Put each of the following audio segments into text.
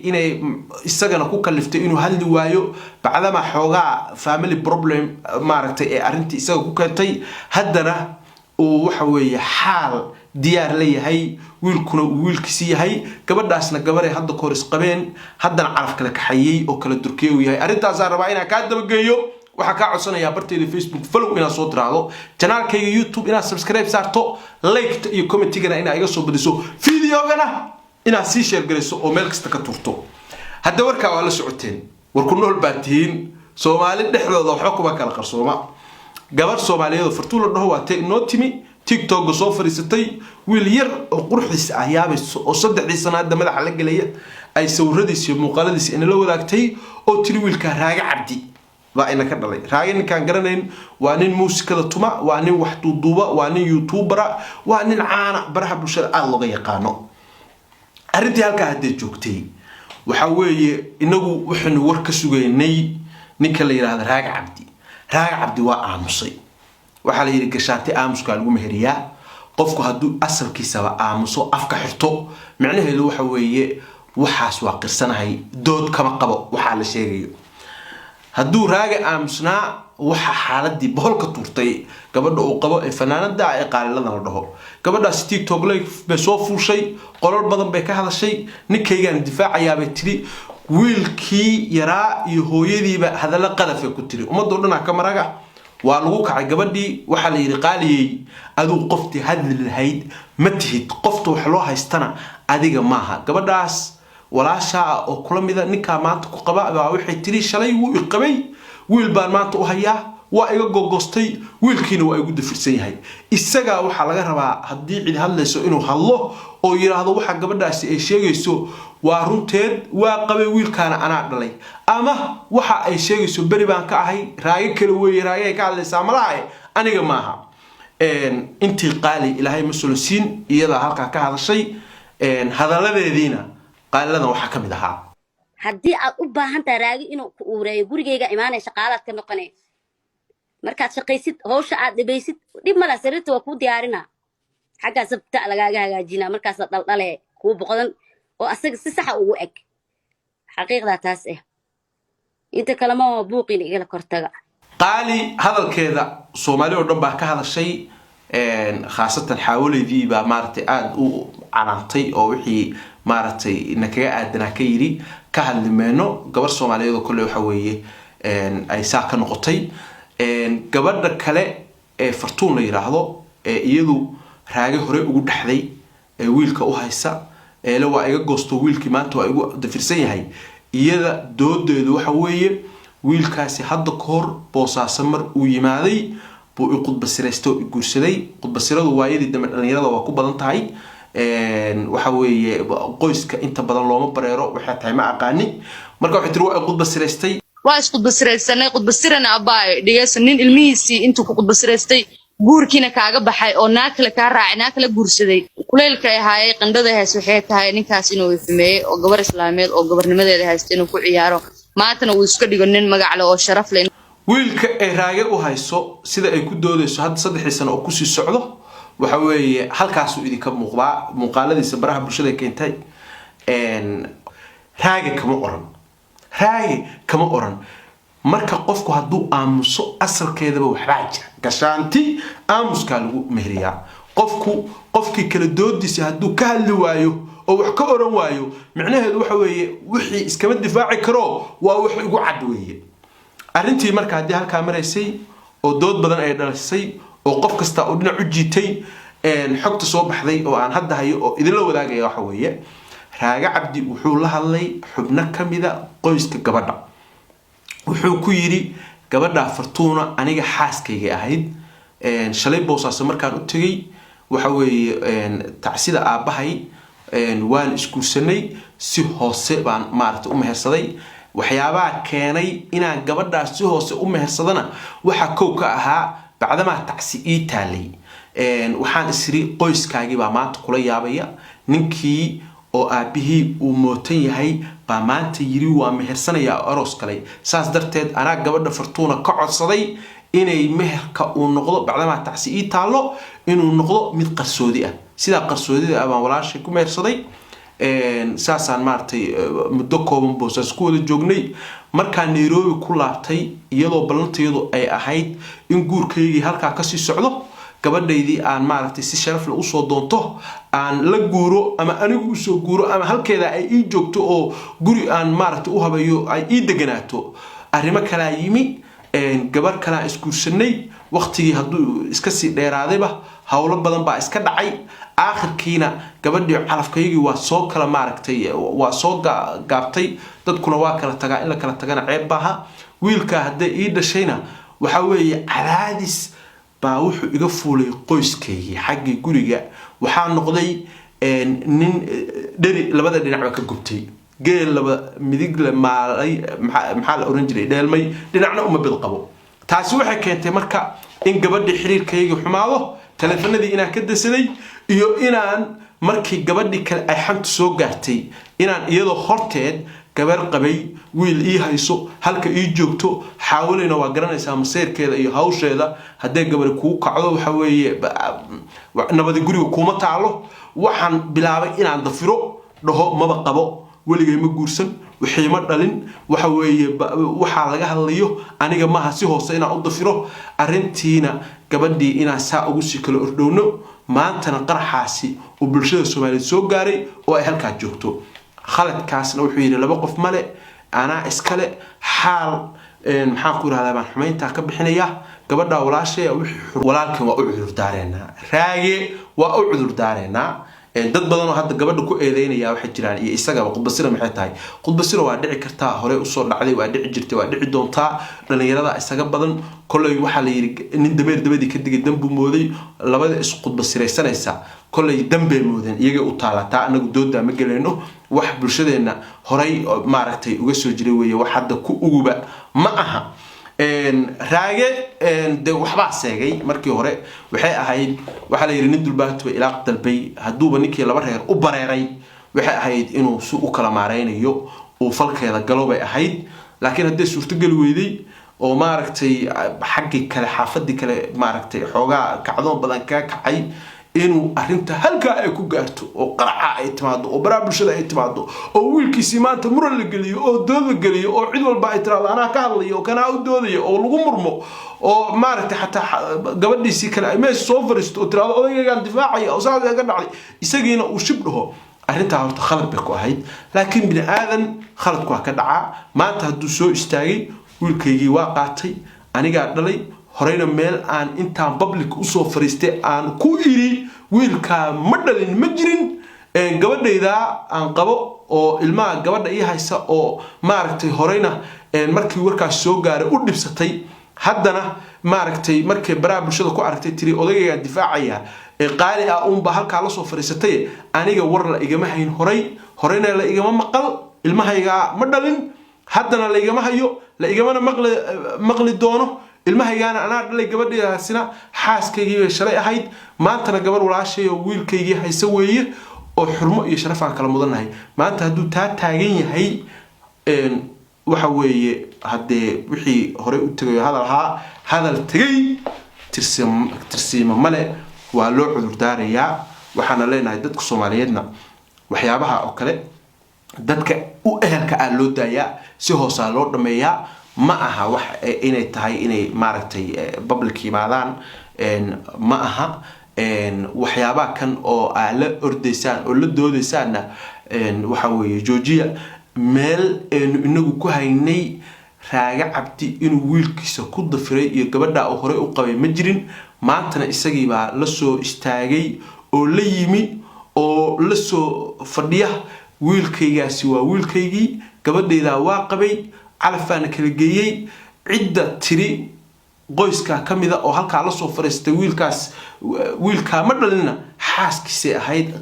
inay isagana ku kaliftay inuu hadli waayo bacdama xoogaa family problem maaragtay ee arintii isaga ku keentay haddana oo waxa weeye xaal diyaar leeyahay wiilkuna wiilkiisa yahay gabadhaasna gabar ay hadda kooris qabeen haddana caraf kala kaxayay oo kala durkeeyo yahay arintaas aan rabaa inaan ka dabageeyo waxa ka codsanayaa barteeda Facebook follow ina soo tiraado channelkayga YouTube ina subscribe saarto like iyo comment-gana ina iga soo badiso videogana ina si share gareyso oo meel kasta ka turto hadda warka waa la socoteen war ku nool baatiin Soomaali dhexdooda waxa kuma kala qarsooma gabar Soomaaliyeed fartuul dhaho waa noo timi TikTok soo fariisatay wiil yar oo qurxiis ah yaabayso oo 3 sanaad madaxa la galaya ay sawiradiisa iyo muuqaaladiisa in la wadaagtay oo tiri wiilka Raaga Cabdi waa ina ka dhalay Raaga kan garanayn waa nin muusikada tuma waa nin wax duuduuba waa nin YouTuber waa nin caana baraha bulshada aad looga yaqaano arintii halka hadda joogtay waxa weeye inagu waxaan war ka sugaynay ninka la yiraahdo Raaga Cabdi waa aamusay waxa la yiri gashaanti aamuska lagu meheriyaa qofku haduu asalkiisa aamuso afka xirto macnaheedu waxa weeye waxaas waa qirsanahay dood kama qabo waxa la sheegayo haduu Raaga aamusnaa waxa xaaladii boholka turtay gabadha uu qabo ee fanaanada ay qaalilada la dhaho gabadhaas TikTok live bay soo fuushay qolal badan bay ka hadashay ninkaygan difaacayaa bay tiri wiilkii yaraa iyo hooyadiiba hadalla qadaf ku tiri ummadoo dhan ka maraga waa lagu kacay gabadhii waxa la yiri qaaliyay aduu qofti hadli lahayd ma tihid qofta wax loo haystana adiga maaha gabadhaas walaasha oo kula mida ninka maanta ku qaba waxay tiri shalay wuu qabay wiil baan maanta u hayaa waa iga gogostay wiilkiina waa igu dafirsan yahay isaga waxa laga rabaa hadii cid hadlayso inuu hadlo oo yiraahdo waxa gabadhaasi ay sheegayso waa runteed waa qabay wiilkaana ana dhalay ama waxa ay sheegayso bari baan ka ahay Raaga kale weey Raaga ka hadlaysa malaha aniga maaha intii qaali ilaahay masuulisiin iyada halka ka hadashay hadaladeediina qaaladan waxa kamid ahaa haddii aad u baahan tahay Raaga inuu ku uureeyo gurigeyga imaanay shaqaalaad ka noqonay markaad shaqaysid hawsha aad dhibaysid dib mala sariirta waa ku diyaarina xagga sabta lagaaga hagaajina markaas dhaldhale ku boqodan oo asaga si sax ah ugu eg xaqiiqda taas ah inta kale ma buuqin igala kortaga qaali hadalkeeda Soomaali oo dhan baa ka hadashay khaasatan xaawaleedii baa maartay aad u canaantay oo wixii maartay nakaga aadana ka yiri ka hadlimeeno gabar Soomaaliyeed oo kale waxa weeye ay saa ka noqotay gabadha kale ee fartuun la yiraahdo iyadu Raaga hore ugu dhaxday wiilka u haysa la waa iga goosto wiilkii maanta waa igu dafirsan yahay iyada doodeedu waxa weeye wiilkaasi hadda koor Boosaaso mar uu yimaaday buu u qudbasiraysto guursaday qudbasiradu waayadii dama dhalinyarada waa ku badan tahay waxa weeye qoyska inta badan looma bareero waxa tahay ma aqaani marka waxa tiri waa qudbasiraystay waa isku qudbasiraysanay qudbasirana abaay dhigaysan nin ilmihiisii intuu ku qudbasiraystay guurkiina kaaga baxay oo naakala ka raacay naakala guursaday kuleelka ay haayay qandhada hees waxay tahay ninkaas inuu ifmeeyay oo gabar islaameed oo gabarnimadeeda haystay inuu ku ciyaaro maantana uu iska dhigo nin magac leh oo sharaf leh wiilka ay Raaga u hayso sida ay ku doodayso hadda 3 sano oo ku sii socdo waxa weeye halkaas uu idinka muuqdaa muuqaaladiisa baraha bulshada keentay Raaga kama oran marka qofku haduu aamuso asalkeedaba waxba jira gashaanti aamuska lagu mehriyaa qofkii kala doodiisa haduu ka hadli waayo oo wax ka oran waayo macnaheedu waxa weeye wixii iskama difaaci karo waa wax ugu cad weeye arintii marka hadii halka maraysay oo dood badan ay dhalisay oo qof kasta oo dhinac u jiitay xogta soo baxday oo aan hadda hayo oo idin la wadaagaya waxa weeye Raaga Cabdi wuxuu la hadlay xubno kamida qoyska gabadha wuxuu ku yiri gabadha fartuuna aniga xaaskayga ahayd shalay Boosaaso markaan u tagay waxa weeye tacsida aabahay waan isku sanay si hoose baan maartay u mehersaday waxyaabaha keenay inaan gabadhaas si hoose u mehersadana waxa koow ka ahaa bacdama tacsi ii taalay waxaan isri qoyskaagi baa maanta kula yaabaya ninkii oo aabihii uu mootan yahay baa maanta yiri waa mehersanaya aroos kale saas darteed ana gabadha fartuuna ka codsaday inay meherka uu noqdo bacdama tacsi ii taalo inuu noqdo mid qarsoodi ah sida qarsoodida abaan walaashay ku mehersaday saasaan maartay muddo kooban boosas ku wada joognay markaan Nairobi ku laabtay iyadoo ballanteedu ay ahayd in guurkaygii halkaa ka sii socdo gabadhaydii aan maartay si sharaf leh u soo doonto aan la guuro ama anigu u soo guuro ama halkeeda ay ii joogto oo guri aan maartay u habayo ay ii deganaato arrimo kala yimi gabar kala iskuursanay waqtigii haduu iska sii dheeraadayba hawlo badan baa iska dhacay aakhirkiina gabadhii calafkaygii waa soo kala maartay waa soo gaabtay dadkuna waa kala tagaa in la kala tagana ceeb baaha wiilka hadda ii dhashayna waxa weeye cadaadis baa wuxuu iga fuulay qoyskayga xaqii guriga waxa noqday nin dhari labada dhinac ka gubtay geel laba midig la maalay maxaa la oran jiray dheelmay dhinacna uma bid qabo taasi waxay keentay marka in gabadhii xiriirkayga xumaado telefoonadii inaan ka dasaday iyo inaan markii gabadhii kale ay xanta soo gaartay inaan iyadoo horteed gabar qabay wiil ii hayso halka ii joogto xaawileyna waa garanaysaa maseerkeeda iyo hawsheeda haddii gabar ku kacdo waxa weeye nabadi guriga kuma taalo waxaan bilaabay inaan dafiro dhaho maba qabo weligay ma guursan wixii ma dhalin waxa weeye waxa laga hadlayo aniga ma si hoose inaan u dafiro arintiina gabadhii inaan saa ugu sii kala ordhowno maantana qarxaasi oo bulshada Soomaaliyeed soo gaaray oo ay halka joogto khaladkaasna wuxuu yiri laba qof male ana iskale xaal maxaa ku raadaan baan xumeynta ka bixinaya gabadha walaashay walaalkan waa u cudur daareena raage waa u cudur daareena dad badan oo hadda gabadha ku eedeynaya waxa jiraan iyo isaga qudbasira maxay tahay qudbasira waa dhici kartaa hore u soo dhacday waa dhici jirtay waa dhici doontaa dhalinyarada isaga badan kulay waxa la yiri nin dameer dabadii ka digay dambu mooday labada is qudbasiraysanaysa kulay dambe moodeen iyaga u taalataa anagu dooda ma galeeno wax bulshadeena horay maaragtay uga soo jiray weeye wax hadda ku uguba ma aha raage de waxba seegay markii hore waxay ahayd waxa la yiri nin dulbaatay ilaa dalbay haduuba ninkii laba reer u bareeray waxay ahayd inuu soo u kala maareynayo oo falkeeda galobay ahayd laakiin hadii suurto gal weeday oo maaragtay xaqi kale xaafadii kale maaragtay xoogaa kacdo badan ka kacay inuu arinta halka ay ku gaarto oo qaraca ay timaado oo baraabulshada ay timaado oo wiilkiisi maanta muran la galiyo oo dooda galiyo oo cid walba ay tiraado ana ka hadlayo kana u doodayo oo lagu murmo oo maaragtay xataa gabadhiisi kale ay mees soo fariisto oo tiraado odaygan difaacaya oo saad ka dhacay isagiina uu shibdho arinta horta khalad bay ku ahayd laakiin bini aadan khalad ku ka dhaca maanta haduu soo istaagay wiilkaygii waa qaatay aniga dhalay horeyna meel aan intaan public u soo fariistay aan ku iri wiilka ma dhalin ma jirin gabadhayda aan qabo oo ilmaha gabadha ii haysa oo maaragtay horeyna markii warkaas soo gaaray u dhibsatay haddana maaragtay markay baraabulshada ku aragtay tiri odayga difaacaya qaali ah uun ba halka la soo fariisatay aniga war la igama hayn horeyna la igama maqal ilmahayga ma dhalin haddana la igama hayo la igama maqli doono ilmahaygaana ana dhalay gabadhiisina xaaskaygii shalay ahayd maantana gabar walaashay oo wiilkaygii haysa weeye oo xurmo iyo sharaf aan kala mudanahay maanta haduu taa taagan yahay waxa weeye hadee wixii hore u tagay hadal tagay tirsiima male waa loo cudur daarayaa waxaana leenahay dadka Soomaaliyeedna waxyaabaha oo kale dadka u ehelka aan loo daayaa si hoos loo dhameeyaa ma aha wax inay tahay inay maaragtay public yimaadaan ma aha waxyaabaha kan oo la ordeysaan oo la doodeysaan waxa weeye Georgia meel inagu ku haynay raaga cabdi inuu wiilkiisa ku dafiray iyo gabadha oo hore u qabay ma jirin maantana isagii baa la soo istaagay oo la yimi oo la soo fadhiya wiilkaygaasi waa wiilkaygii gabadheeda waa qabay calafana kala geeyay cidda tiri qoyska kamida oo halka la soo fariistay wiilka ma dhalina xaaskiisa ahayd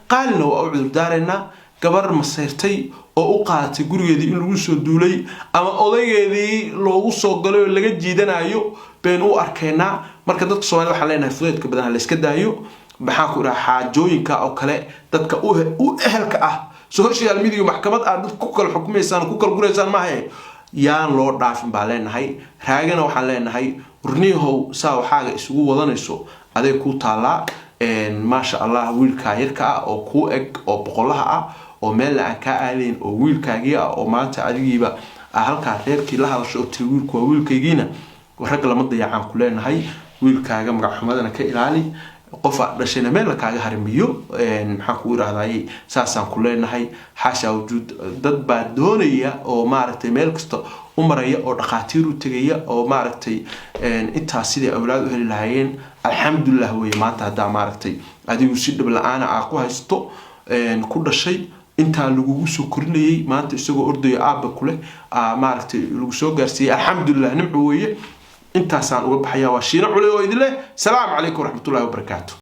qaalina waa u cudur daareena gabar masayrtay oo u qaadatay gurigeedii in lagu soo duulay ama odaygeedii loogu soo galay oo laga jiidanayo been u arkeena marka dadka Soomaaliyeed waxa leenahay fudeedka badan la iska daayo maxaa ku raxaa jooyinka oo kale dadka u ehelka ah social media maxkamad aad ku kala xukumaysan ku kala gureysaan ma hay yaan loo dhaafin baa leenahay raagana waxaan leenahay urniyahow saa waxaaga isugu wadanayso adeeg ku taala ما شاء الله ويلكا يركا أو كو إك أو بقولها أو مال عن كأهلين أو ويلكا جيا أو ما تعريبا أهلك غيرك لها شو تقول كوا ويلكا جينا ورجل مضي عن كلنا هاي ويلكا جم حمادنا كإلالي قفا دشينا meel kaaga harmiyo maxaan ku yiraahdaa saasaan ku leenahay xaasha wujud dad baa doonaya oo maaragtay meel kasta u maraya oo dhaqaatiir u tagaya oo maaragtay inta sidii awlaad u heli lahaayeen alxamdulillah way maanta hada maaragtay adigu si dhib la'aan ah ku haysto ku dhashay inta lagu soo korinayay maanta isagoo ordayo aabba kule maaragtay lagu soo gaarsiiyay alxamdulillah nimco weeye intaasaan uga baxayaa waa shiina culay oo idin leh salaamu calaykum waraxmatullaahi wabarakaatuh